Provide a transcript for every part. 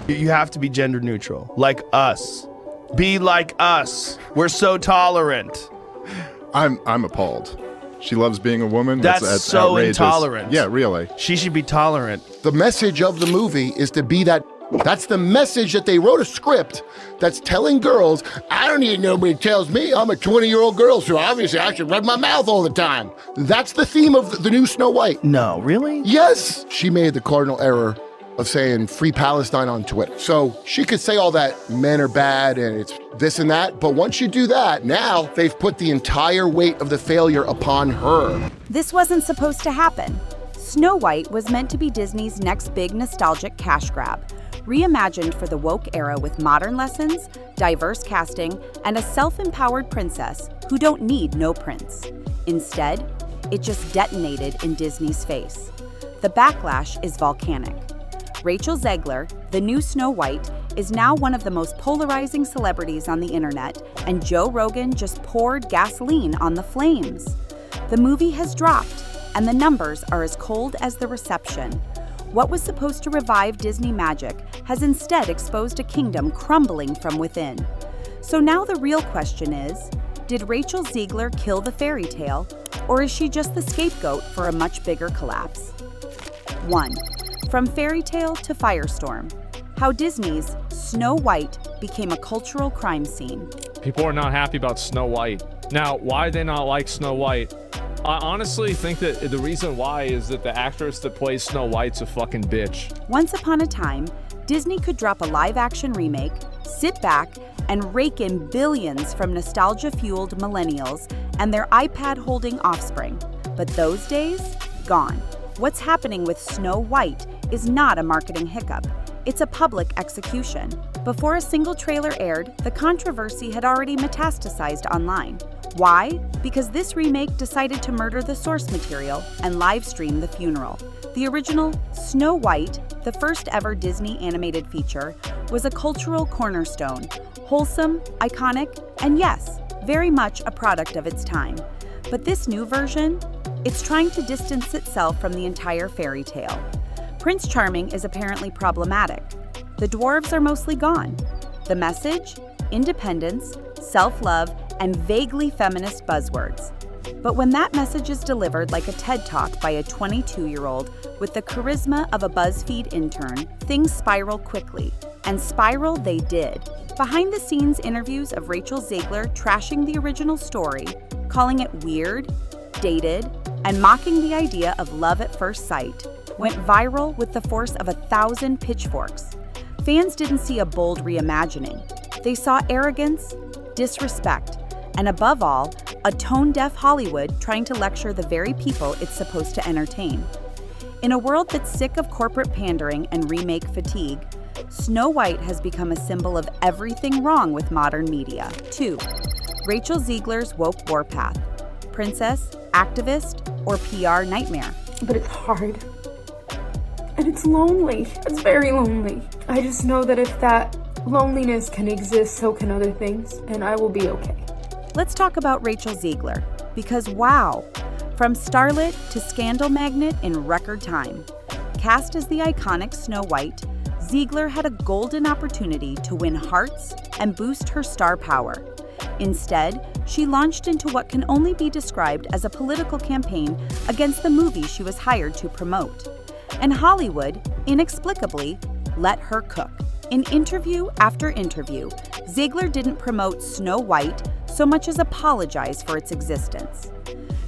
You have to be gender neutral, like us. Be like us. We're so tolerant. I'm appalled. She loves being a woman. That's so outrageous. intolerant. Yeah, really. She should be tolerant. The message of the movie is to be that. That's the message that they wrote a script that's telling girls, I don't need nobody tells me. I'm a 20-year-old girl, so obviously I should run my mouth all the time. That's the theme of the new Snow White. No, really? Yes. She made the cardinal error of saying free Palestine on Twitter. So she could say all that men are bad and it's this and that, but once you do that, now they've put the entire weight of the failure upon her. This wasn't supposed to happen. Snow White was meant to be Disney's next big nostalgic cash grab, reimagined for the woke era with modern lessons, diverse casting, and a self-empowered princess who don't need no prince. Instead, it just detonated in Disney's face. The backlash is volcanic. Rachel Zegler, the new Snow White, is now one of the most polarizing celebrities on the internet, and Joe Rogan just poured gasoline on the flames. The movie has dropped, and the numbers are as cold as the reception. What was supposed to revive Disney magic has instead exposed a kingdom crumbling from within. So now the real question is, did Rachel Zegler kill the fairy tale, or is she just the scapegoat for a much bigger collapse? 1. From fairy tale to firestorm, how Disney's Snow White became a cultural crime scene. People are not happy about Snow White. Now, why they not like Snow White? I honestly think that the reason why is that the actress that plays Snow White's a fucking bitch. Once upon a time, Disney could drop a live-action remake, sit back, and rake in billions from nostalgia-fueled millennials and their iPad-holding offspring. But those days, gone. What's happening with Snow White is not a marketing hiccup. It's a public execution. Before a single trailer aired, the controversy had already metastasized online. Why? Because this remake decided to murder the source material and live stream the funeral. The original Snow White, the first ever Disney animated feature, was a cultural cornerstone, wholesome, iconic, and yes, very much a product of its time. But this new version, it's trying to distance itself from the entire fairy tale. Prince Charming is apparently problematic. The dwarves are mostly gone. The message? Independence, self-love, and vaguely feminist buzzwords. But when that message is delivered like a TED Talk by a 22-year-old with the charisma of a BuzzFeed intern, things spiral quickly. And spiral they did. Behind-the-scenes interviews of Rachel Zegler trashing the original story, calling it weird, dated, and mocking the idea of love at first sight, went viral with the force of 1,000 pitchforks. Fans didn't see a bold reimagining. They saw arrogance, disrespect, and above all, a tone-deaf Hollywood trying to lecture the very people it's supposed to entertain. In a world that's sick of corporate pandering and remake fatigue, Snow White has become a symbol of everything wrong with modern media. 2. Rachel Zegler's woke warpath. Princess, activist, or PR nightmare. But it's hard. And it's lonely. It's very lonely. I just know that if that loneliness can exist, so can other things, and I will be okay. Let's talk about Rachel Zegler, because wow, from starlet to scandal magnet in record time. Cast as the iconic Snow White, Zegler had a golden opportunity to win hearts and boost her star power. Instead, she launched into what can only be described as a political campaign against the movie she was hired to promote. And Hollywood, inexplicably, let her cook. In interview after interview, Zegler didn't promote Snow White so much as apologize for its existence.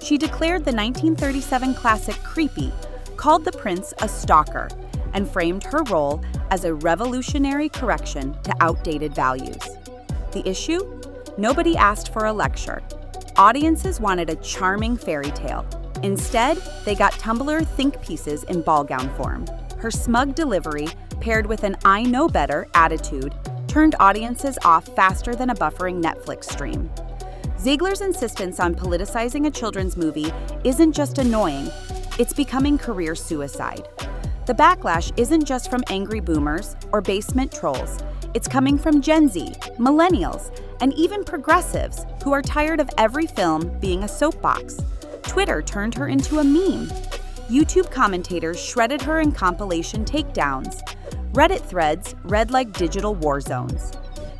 She declared the 1937 classic creepy, called the prince a stalker, and framed her role as a revolutionary correction to outdated values. The issue? Nobody asked for a lecture. Audiences wanted a charming fairy tale. Instead, they got Tumblr think pieces in ball gown form. Her smug delivery, paired with an I know better attitude, turned audiences off faster than a buffering Netflix stream. Zegler's insistence on politicizing a children's movie isn't just annoying, it's becoming career suicide. The backlash isn't just from angry boomers or basement trolls. It's coming from Gen Z, millennials, and even progressives who are tired of every film being a soapbox. Twitter turned her into a meme. YouTube commentators shredded her in compilation takedowns. Reddit threads read like digital war zones.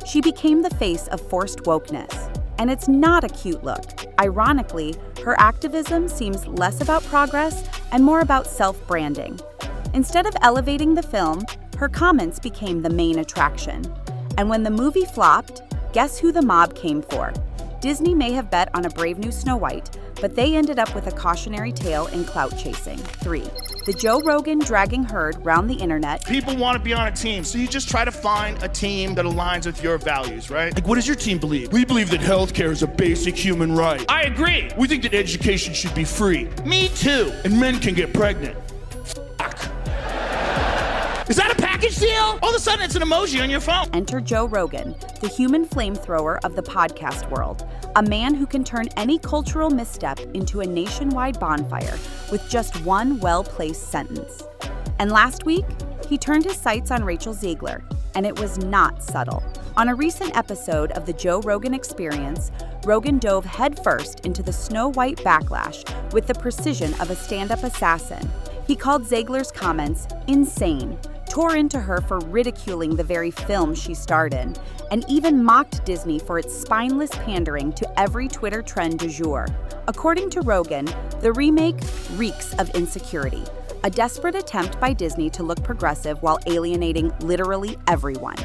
She became the face of forced wokeness, and it's not a cute look. Ironically, her activism seems less about progress and more about self-branding. Instead of elevating the film, her comments became the main attraction. And when the movie flopped, guess who the mob came for? Disney may have bet on a brave new Snow White, but they ended up with a cautionary tale in clout chasing. 3. The Joe Rogan dragging herd round the internet. People want to be on a team, so you just try to find a team that aligns with your values, right? Like, what does your team believe? We believe that healthcare is a basic human right. I agree. We think that education should be free. Me too. And men can get pregnant. Fuck. Is that a package deal? All of a sudden, it's an emoji on your phone. Enter Joe Rogan, the human flamethrower of the podcast world, a man who can turn any cultural misstep into a nationwide bonfire with just one well-placed sentence. And last week, he turned his sights on Rachel Zegler, and it was not subtle. On a recent episode of the Joe Rogan Experience, Rogan dove headfirst into the Snow White backlash with the precision of a stand-up assassin. He called Zegler's comments insane, tore into her for ridiculing the very film she starred in, and even mocked Disney for its spineless pandering to every Twitter trend du jour. According to Rogan, the remake reeks of insecurity, a desperate attempt by Disney to look progressive while alienating literally everyone.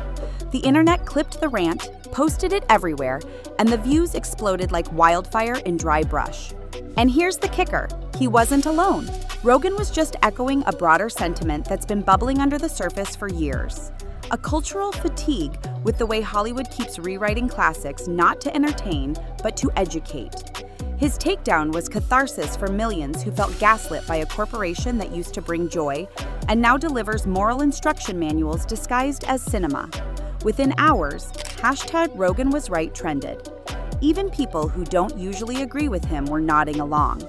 The internet clipped the rant, posted it everywhere, and the views exploded like wildfire in dry brush. And here's the kicker, he wasn't alone. Rogan was just echoing a broader sentiment that's been bubbling under the surface for years. A cultural fatigue with the way Hollywood keeps rewriting classics not to entertain, but to educate. His takedown was catharsis for millions who felt gaslit by a corporation that used to bring joy and now delivers moral instruction manuals disguised as cinema. Within hours, #RoganWasRight trended. Even people who don't usually agree with him were nodding along.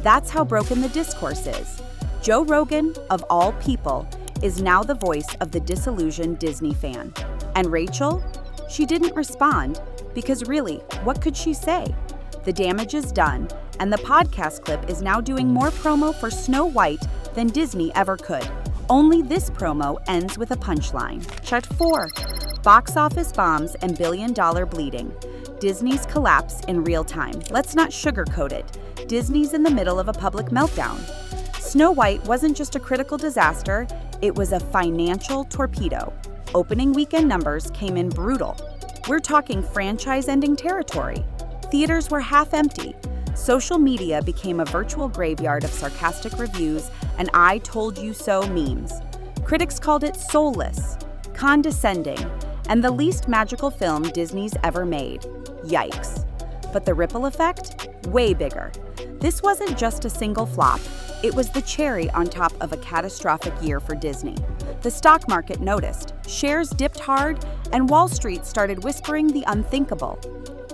That's how broken the discourse is. Joe Rogan, of all people, is now the voice of the disillusioned Disney fan. And Rachel? She didn't respond, because really, what could she say? The damage is done, and the podcast clip is now doing more promo for Snow White than Disney ever could. Only this promo ends with a punchline. Chart 4. Box office bombs and billion-dollar bleeding. Disney's collapse in real time. Let's not sugarcoat it. Disney's in the middle of a public meltdown. Snow White wasn't just a critical disaster, it was a financial torpedo. Opening weekend numbers came in brutal. We're talking franchise-ending territory. Theaters were half empty. Social media became a virtual graveyard of sarcastic reviews and I told you so memes. Critics called it soulless, condescending, and the least magical film Disney's ever made. Yikes. But the ripple effect? Way bigger. This wasn't just a single flop, it was the cherry on top of a catastrophic year for Disney. The stock market noticed, shares dipped hard, and Wall Street started whispering the unthinkable.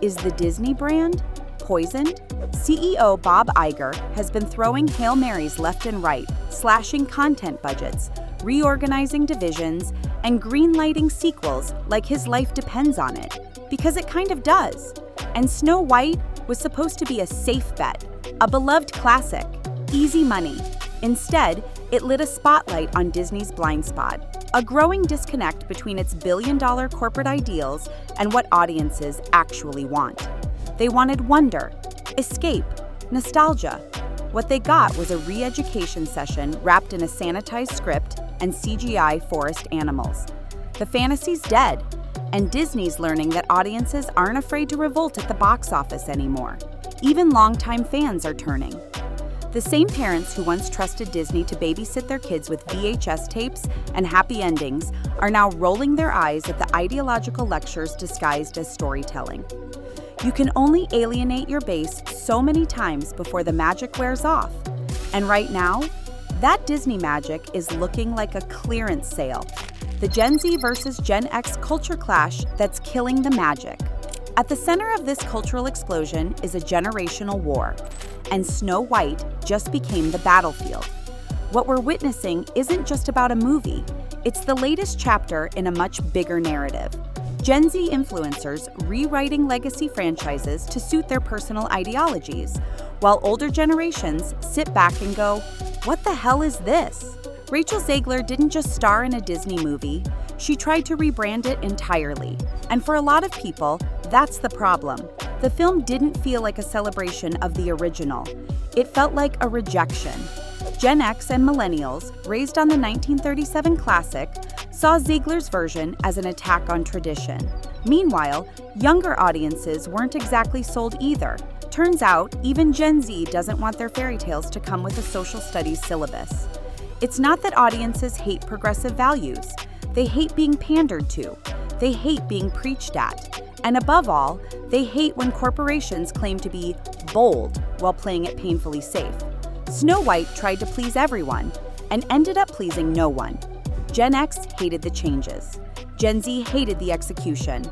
Is the Disney brand poisoned? CEO Bob Iger has been throwing Hail Marys left and right, slashing content budgets, reorganizing divisions, and greenlighting sequels like his life depends on it. Because it kind of does. And Snow White was supposed to be a safe bet, a beloved classic, easy money. Instead, it lit a spotlight on Disney's blind spot, a growing disconnect between its billion-dollar corporate ideals and what audiences actually want. They wanted wonder, escape, nostalgia. What they got was a re-education session wrapped in a sanitized script and CGI forest animals. The fantasy's dead, and Disney's learning that audiences aren't afraid to revolt at the box office anymore. Even longtime fans are turning. The same parents who once trusted Disney to babysit their kids with VHS tapes and happy endings are now rolling their eyes at the ideological lectures disguised as storytelling. You can only alienate your base so many times before the magic wears off. And right now, that Disney magic is looking like a clearance sale. The Gen Z versus Gen X culture clash that's killing the magic. At the center of this cultural explosion is a generational war, and Snow White just became the battlefield. What we're witnessing isn't just about a movie, it's the latest chapter in a much bigger narrative. Gen Z influencers rewriting legacy franchises to suit their personal ideologies, while older generations sit back and go, "What the hell is this?" Rachel Zegler didn't just star in a Disney movie, she tried to rebrand it entirely. And for a lot of people, that's the problem. The film didn't feel like a celebration of the original. It felt like a rejection. Gen X and millennials, raised on the 1937 classic, saw Zegler's version as an attack on tradition. Meanwhile, younger audiences weren't exactly sold either. Turns out, even Gen Z doesn't want their fairy tales to come with a social studies syllabus. It's not that audiences hate progressive values. They hate being pandered to. They hate being preached at. And above all, they hate when corporations claim to be bold while playing it painfully safe. Snow White tried to please everyone and ended up pleasing no one. Gen X hated the changes. Gen Z hated the execution.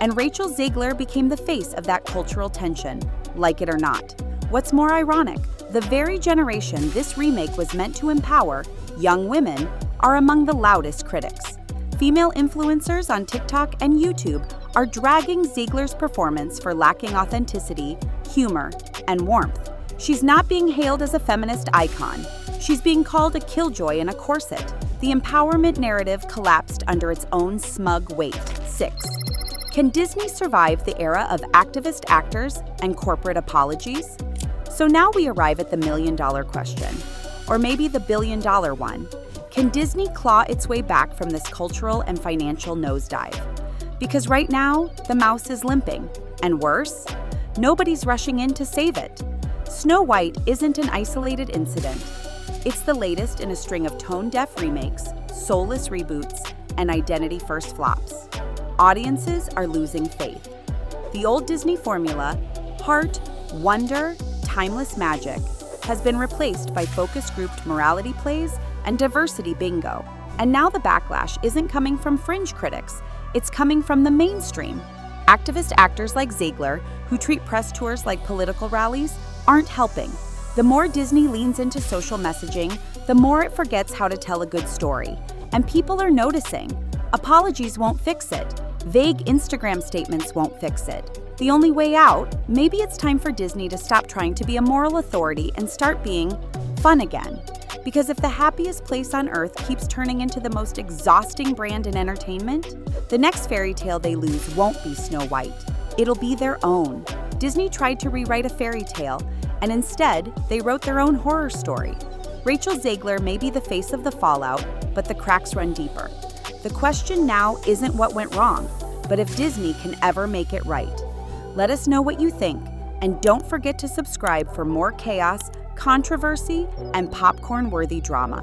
And Rachel Zegler became the face of that cultural tension, like it or not. What's more ironic, the very generation this remake was meant to empower, young women, are among the loudest critics. Female influencers on TikTok and YouTube are dragging Zegler's performance for lacking authenticity, humor, and warmth. She's not being hailed as a feminist icon. She's being called a killjoy in a corset. The empowerment narrative collapsed under its own smug weight. 6. Can Disney survive the era of activist actors and corporate apologies? So now we arrive at the million-dollar question, or maybe the billion-dollar one. Can Disney claw its way back from this cultural and financial nosedive? Because right now, the mouse is limping. And worse, nobody's rushing in to save it. Snow White isn't an isolated incident. It's the latest in a string of tone-deaf remakes, soulless reboots, and identity-first flops. Audiences are losing faith. The old Disney formula, heart, wonder, timeless magic, has been replaced by focus-grouped morality plays and diversity bingo. And now the backlash isn't coming from fringe critics, it's coming from the mainstream. Activist actors like Zegler, who treat press tours like political rallies, aren't helping. The more Disney leans into social messaging, the more it forgets how to tell a good story. And people are noticing. Apologies won't fix it. Vague Instagram statements won't fix it. The only way out, maybe it's time for Disney to stop trying to be a moral authority and start being fun again. Because if the happiest place on earth keeps turning into the most exhausting brand in entertainment, the next fairy tale they lose won't be Snow White. It'll be their own. Disney tried to rewrite a fairy tale, and instead, they wrote their own horror story. Rachel Zegler may be the face of the fallout, but the cracks run deeper. The question now isn't what went wrong, but if Disney can ever make it right. Let us know what you think, and don't forget to subscribe for more chaos, controversy, and popcorn-worthy drama.